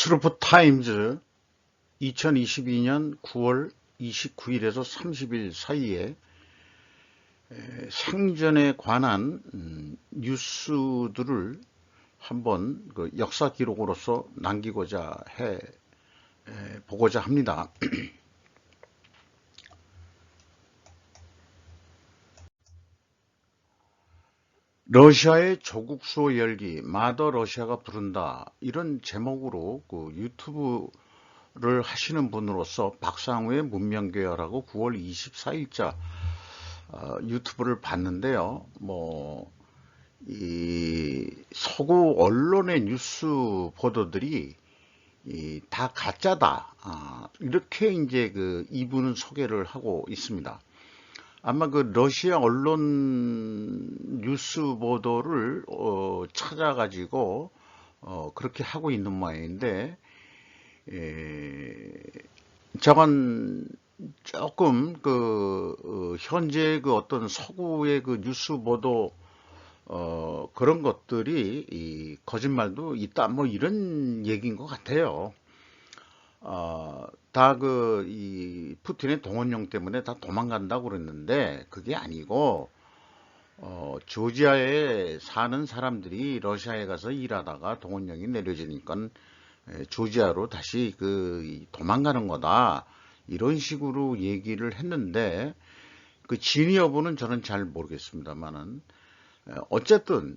스루프 타임즈 2022년 9월 29일에서 30일 사이에 생전에 관한 뉴스들을 한번 그 역사 기록으로서 남기고자 보고자 합니다. 러시아의 조국 수호 열기, 마더 러시아가 부른다, 이런 제목으로 그 유튜브를 하시는 분으로서 박상우의 문명계열하고 9월 24일자 유튜브를 봤는데요. 이 서구 언론의 뉴스 보도들이 다 가짜다, 이렇게 이제 이분은 소개를 하고 있습니다. 아마 러시아 언론 뉴스 보도를 찾아가지고 그렇게 하고 있는 모양인데, 저건 조금 현재 어떤 서구의 뉴스 보도 그런 것들이 거짓말도 있다, 뭐 이런 얘기인 것 같아요. 다 이 푸틴의 동원령 때문에 다 도망간다고 그랬는데 그게 아니고, 조지아에 사는 사람들이 러시아에 가서 일하다가 동원령이 내려지니까 조지아로 다시 도망가는 거다, 이런 식으로 얘기를 했는데, 그 진위 여부는 저는 잘 모르겠습니다만은 어쨌든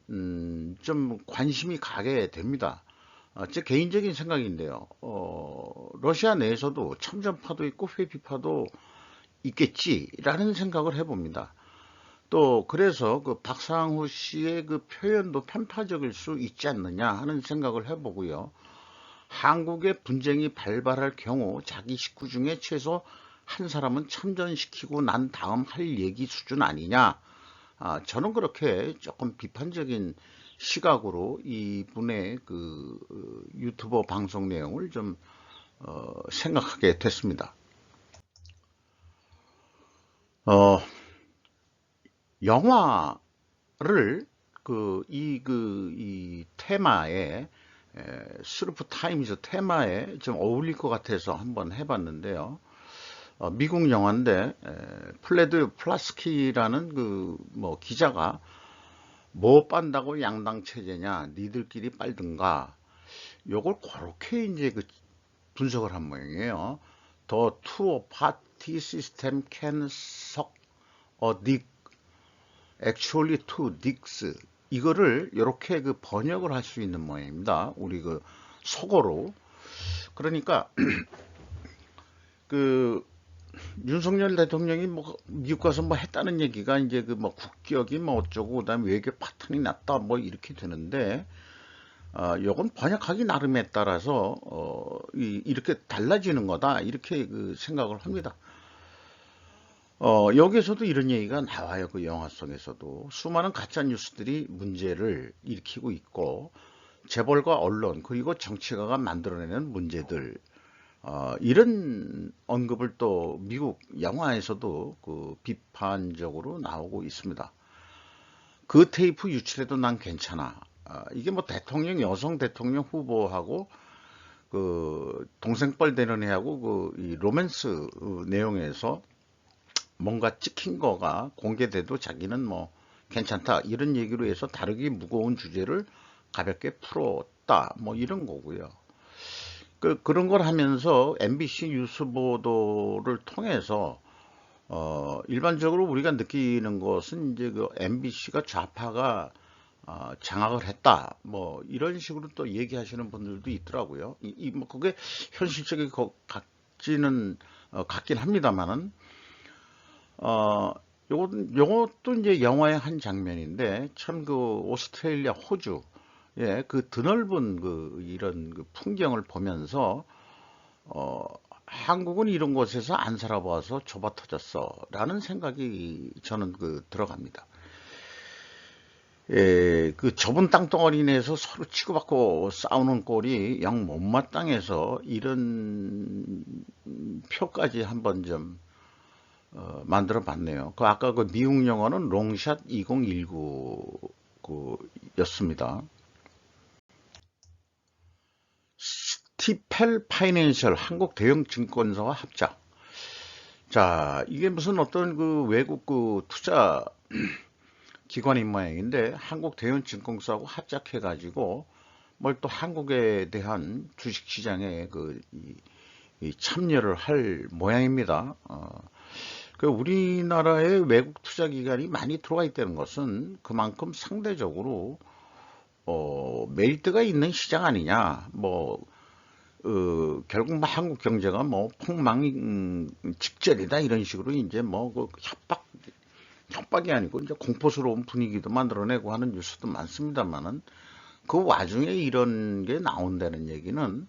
좀 관심이 가게 됩니다. 제 개인적인 생각인데요. 러시아 내에서도 참전파도 있고 회피파도 있겠지라는 생각을 해봅니다. 또 그래서 박상우 씨의 표현도 편파적일 수 있지 않느냐 하는 생각을 해보고요. 한국의 분쟁이 발발할 경우 자기 식구 중에 최소 한 사람은 참전시키고 난 다음 할 얘기 수준 아니냐. 저는 그렇게 조금 비판적인 시각으로 이분의 유튜버 방송 내용을 좀 생각하게 됐습니다. 영화를 이 테마에, 스루프 타임즈 테마에 좀 어울릴 것 같아서 한번 해봤는데요. 미국 영화인데 플레드 플라스키라는 기자가 뭐 빤다고 양당 체제냐, 니들끼리 빨든가, 요걸 그렇게 이제 분석을 한 모양이에요. The two party system can suck a dick, actually two dicks. 이거를 이렇게 번역을 할 수 있는 모양입니다. 우리 속어로. 그러니까 윤석열 대통령이 미국 가서 했다는 얘기가 이제 국격이 어쩌고 그다음에 외교 파탄이 났다 이렇게 되는데, 요건 번역하기 나름에 따라서 이렇게 달라지는 거다, 이렇게 생각을 합니다. 여기에서도 이런 얘기가 나와요. 그 영화 속에서도 수많은 가짜 뉴스들이 문제를 일으키고 있고, 재벌과 언론 그리고 정치가가 만들어내는 문제들, 이런 언급을 또 미국 영화에서도 비판적으로 나오고 있습니다. 그 테이프 유출해도 난 괜찮아. 이게 대통령, 여성 대통령 후보하고 동생뻘 되는 애하고 이 로맨스 내용에서 뭔가 찍힌 거가 공개돼도 자기는 괜찮다, 이런 얘기로 해서 다루기 무거운 주제를 가볍게 풀었다, 이런 거고요. 그런 걸 하면서 MBC 뉴스 보도를 통해서 일반적으로 우리가 느끼는 것은 이제 MBC가 좌파가 장악을 했다, 이런 식으로 또 얘기하시는 분들도 있더라고요. 그게 현실적인 것 같긴 합니다만은, 요것도 이제 영화의 한 장면인데, 참 오스트레일리아, 호주, 예, 드넓은 이런 풍경을 보면서, 한국은 이런 곳에서 안 살아봐서 좁아 터졌어 라는 생각이 저는 들어갑니다. 예, 좁은 땅덩어리 내에서 서로 치고받고 싸우는 꼴이 영 못마땅해서 이런 표까지 한번 좀 만들어 봤네요. 아까 미국 영어는 롱샷 2019 였습니다. 스티펠 파이낸셜 한국 대형 증권사와 합작. 자, 이게 무슨 어떤 그 외국 그 투자 기관인 모양인데 한국 대형 증권사하고 합작해가지고 뭘 또 한국에 대한 주식시장에 이 참여를 할 모양입니다. 그 우리나라의 외국 투자 기관이 많이 들어와 있다는 것은 그만큼 상대적으로 메리트가 있는 시장 아니냐. 결국 뭐 한국 경제가 뭐 폭망 직전이다 이런 식으로 이제 그 협박이 아니고 이제 공포스러운 분위기도 만들어내고 하는 뉴스도 많습니다만은 그 와중에 이런 게 나온다는 얘기는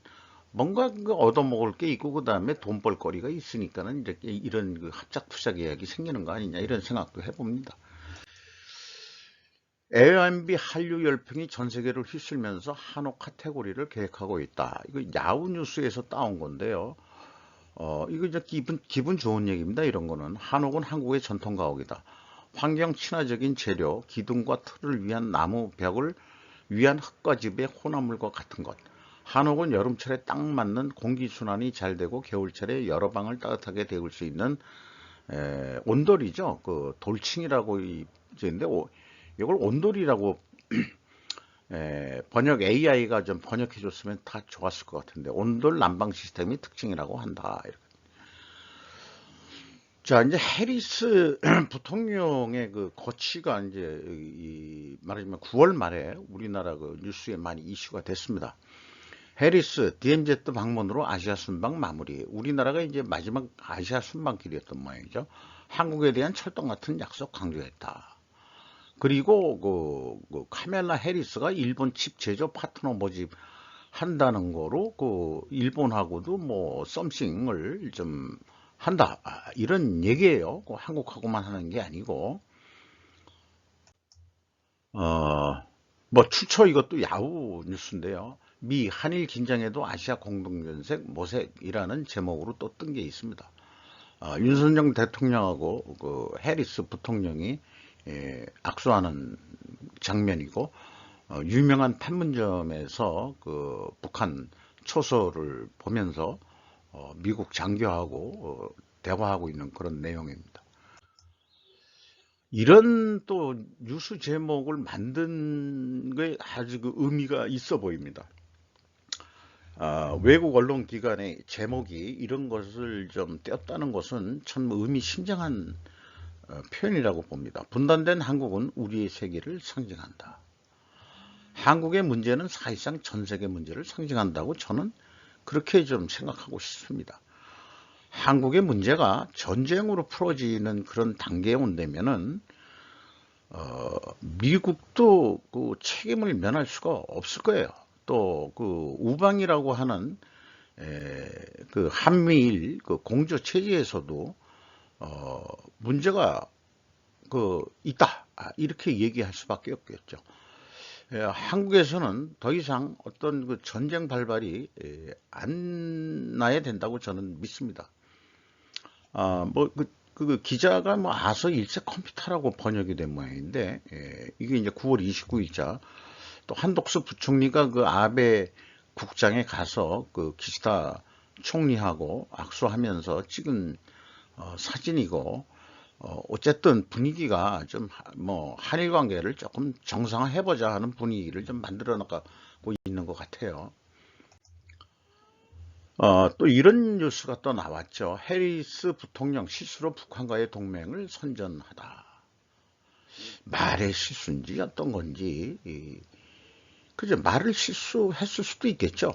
뭔가 얻어먹을 게 있고 그 다음에 돈 벌 거리가 있으니까는 이제 이런 그 합작 투자 계약이 생기는 거 아니냐 이런 생각도 해봅니다. Airbnb 한류 열풍이 전 세계를 휩쓸면서 한옥 카테고리를 계획하고 있다. 이거 야후 뉴스에서 따온 건데요. 이거 이제 기분 좋은 얘기입니다. 이런 거는 한옥은 한국의 전통 가옥이다. 환경 친화적인 재료, 기둥과 틀을 위한 나무 벽을 위한 흙과 집의 혼합물과 같은 것. 한옥은 여름철에 딱 맞는 공기순환이 잘 되고 겨울철에 여러 방을 따뜻하게 데울 수 있는 온돌이죠. 그 돌층이라고 이제인데 이걸 온돌이라고 번역 AI가 좀 번역해 줬으면 다 좋았을 것 같은데 온돌 난방 시스템이 특징이라고 한다. 이렇게. 자, 이제 해리스 부통령의 그 거취가 이제 말하자면 9월 말에 우리나라 그 뉴스에 많이 이슈가 됐습니다. 해리스 DMZ 방문으로 아시아 순방 마무리. 우리나라가 이제 마지막 아시아 순방길이었던 모양이죠. 한국에 대한 철동 같은 약속 강조했다. 그리고 그 카멜라 해리스가 일본 칩 제조 파트너 모집 한다는 거로 그 일본하고도 뭐 썸씽을 좀 한다. 이런 얘기예요. 한국하고만 하는 게 아니고 뭐 출처 이것도 야후 뉴스인데요. 미 한일 긴장에도 아시아 공동연색 모색이라는 제목으로 또 뜬 게 있습니다. 윤석열 대통령하고 그 해리스 부통령이 악수하는 장면이고 유명한 판문점에서 그 북한 초소를 보면서 미국 장교하고 대화하고 있는 그런 내용입니다. 이런 또 뉴스 제목을 만든 게 아주 그 의미가 있어 보입니다. 외국 언론 기관의 제목이 이런 것을 좀 떼었다는 것은 참 의미심장한 표현이라고 봅니다. 분단된 한국은 우리의 세계를 상징한다. 한국의 문제는 사실상 전 세계 문제를 상징한다고 저는 그렇게 좀 생각하고 싶습니다. 한국의 문제가 전쟁으로 풀어지는 그런 단계에 온다면은 미국도 그 책임을 면할 수가 없을 거예요. 또 그 우방이라고 하는 그 한미일 그 공조 체제에서도 문제가 있다. 이렇게 얘기할 수밖에 없겠죠. 한국에서는 더 이상 어떤 그 전쟁 발발이 안 나야 된다고 저는 믿습니다. 그 기자가 뭐 아서 일제 컴퓨터라고 번역이 된 모양인데 이게 이제 9월 29일자 또 한독수 부총리가 그 아베 국장에 가서 그 기시다 총리하고 악수하면서 찍은 사진이고 어쨌든 분위기가 좀 뭐 한일 관계를 조금 정상화해보자 하는 분위기를 좀 만들어 나가고 있는 것 같아요. 또 이런 뉴스가 또 나왔죠. 해리스 부통령 실수로 북한과의 동맹을 선전하다. 말의 실수인지 어떤 건지 그죠? 말을 실수했을 수도 있겠죠.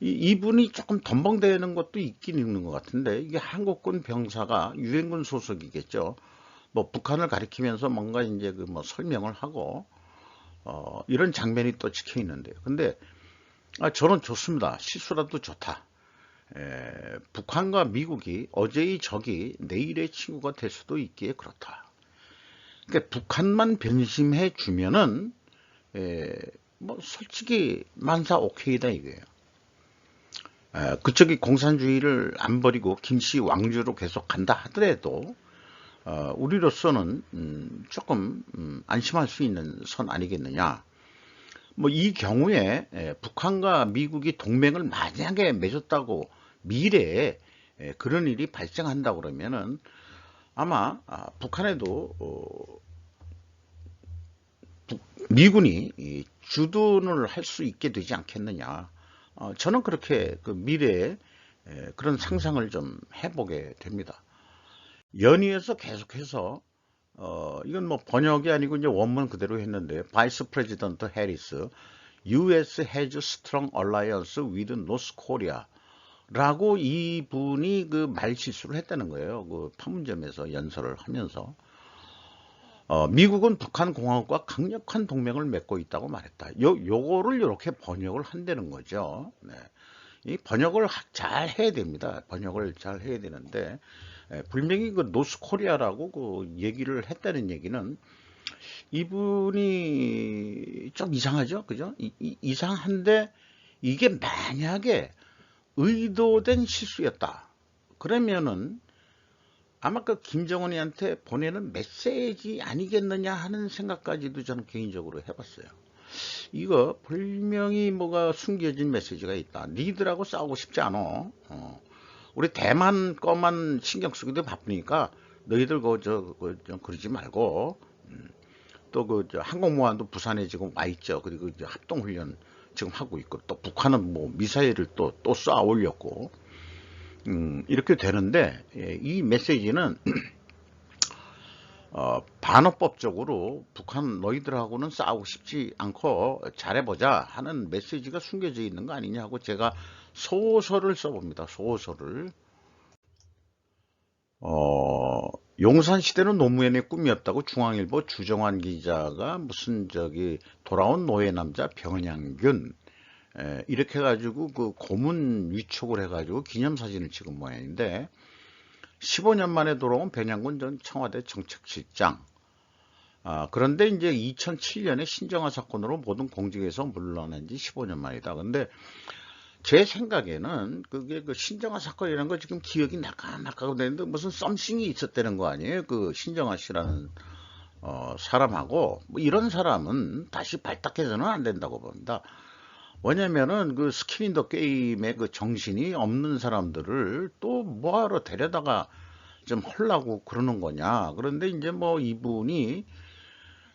이분이 조금 덤벙대는 것도 있긴 있는 것 같은데 이게 한국군 병사가 유엔군 소속이겠죠. 뭐 북한을 가리키면서 뭔가 이제 그 뭐 설명을 하고 이런 장면이 또 찍혀 있는데요. 근데 저는 좋습니다. 실수라도 좋다. 북한과 미국이 어제의 적이 내일의 친구가 될 수도 있기에 그렇다. 그러니까 북한만 변심해 주면은 뭐 솔직히 만사 오케이다 이거예요. 그쪽이 공산주의를 안 버리고 김씨 왕주로 계속 간다 하더라도 우리로서는 조금 안심할 수 있는 선 아니겠느냐. 뭐 이 경우에 북한과 미국이 동맹을 만약에 맺었다고 미래에 그런 일이 발생한다 그러면은 아마 북한에도 미군이 주둔을 할 수 있게 되지 않겠느냐. 저는 그렇게 그 미래에 그런 상상을 좀 해보게 됩니다. 연의에서 계속해서 이건 뭐 번역이 아니고 이제 원문 그대로 했는데 바이스 프레지던트 해리스 US has strong alliance with North Korea 라고 이분이 그 말실수를 했다는 거예요. 그 판문점에서 연설을 하면서 미국은 북한 공화국과 강력한 동맹을 맺고 있다고 말했다. 요거를 이렇게 번역을 한다는 거죠. 네. 이 번역을 잘 해야 됩니다. 번역을 잘 해야 되는데 분명히 그 노스코리아라고 그 얘기를 했다는 얘기는 이분이 좀 이상하죠, 그죠? 이상한데 이게 만약에 의도된 실수였다. 그러면은 아마 그 김정은이한테 보내는 메시지 아니겠느냐 하는 생각까지도 저는 개인적으로 해봤어요. 이거 분명히 뭐가 숨겨진 메시지가 있다. 니들하고 싸우고 싶지 않아. 우리 대만 거만 신경 쓰기도 바쁘니까 너희들 좀 그러지 말고 또 그 항공모함도 부산에 지금 와 있죠. 그리고 이제 합동훈련 지금 하고 있고 또 북한은 뭐 미사일을 또 쏴 올렸고 이렇게 되는데 이 메시지는 반어법적으로 북한 너희들하고는 싸우고 싶지 않고 잘해보자 하는 메시지가 숨겨져 있는 거 아니냐고 제가 소설을 써봅니다. 소설을. 용산시대는 노무현의 꿈이었다고 중앙일보 주정환 기자가 무슨 돌아온 노예 남자 병현양균 이렇게 해가지고 그 고문 위촉을 해가지고 기념사진을 찍은 모양인데 15년 만에 돌아온 변양군 전 청와대 정책실장. 그런데 이제 2007년에 신정아 사건으로 모든 공직에서 물러난 지 15년 만이다. 근데 제 생각에는 그게 그 신정아 사건이라는 거 지금 기억이 나까나까고 되는데 무슨 썸씽이 있었다는 거 아니에요? 그 신정아 씨라는 사람하고 뭐 이런 사람은 다시 발탁해서는 안 된다고 봅니다. 왜냐면은 그 스킨 인 더 게임의 그 정신이 없는 사람들을 또 뭐하러 데려다가 좀 하려고 그러는 거냐. 그런데 이제 뭐 이분이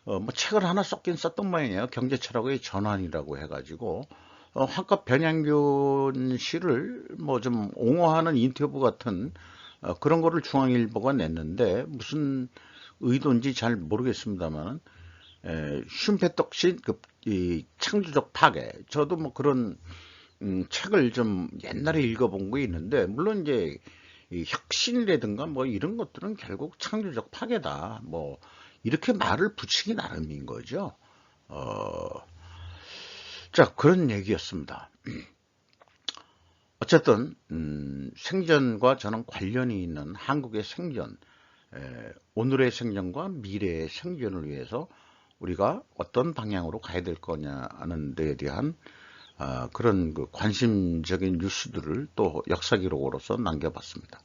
뭐 책을 하나 썼긴 썼던 모양이에요. 경제철학의 전환이라고 해가지고 환갑 변양균 씨를 뭐 좀 옹호하는 인터뷰 같은 그런 거를 중앙일보가 냈는데 무슨 의도인지 잘 모르겠습니다만 슌페떡신 이 창조적 파괴. 저도 뭐 그런 책을 좀 옛날에 읽어본 거 있는데 물론 이제 이 혁신이라든가 뭐 이런 것들은 결국 창조적 파괴다. 뭐 이렇게 말을 붙이기 나름인 거죠. 자, 그런 얘기였습니다. 어쨌든 생전과 저는 관련이 있는 한국의 생전, 오늘의 생전과 미래의 생전을 위해서 우리가 어떤 방향으로 가야 될 거냐 하는 데에 대한 그런 그 관심적인 뉴스들을 또 역사 기록으로서 남겨봤습니다.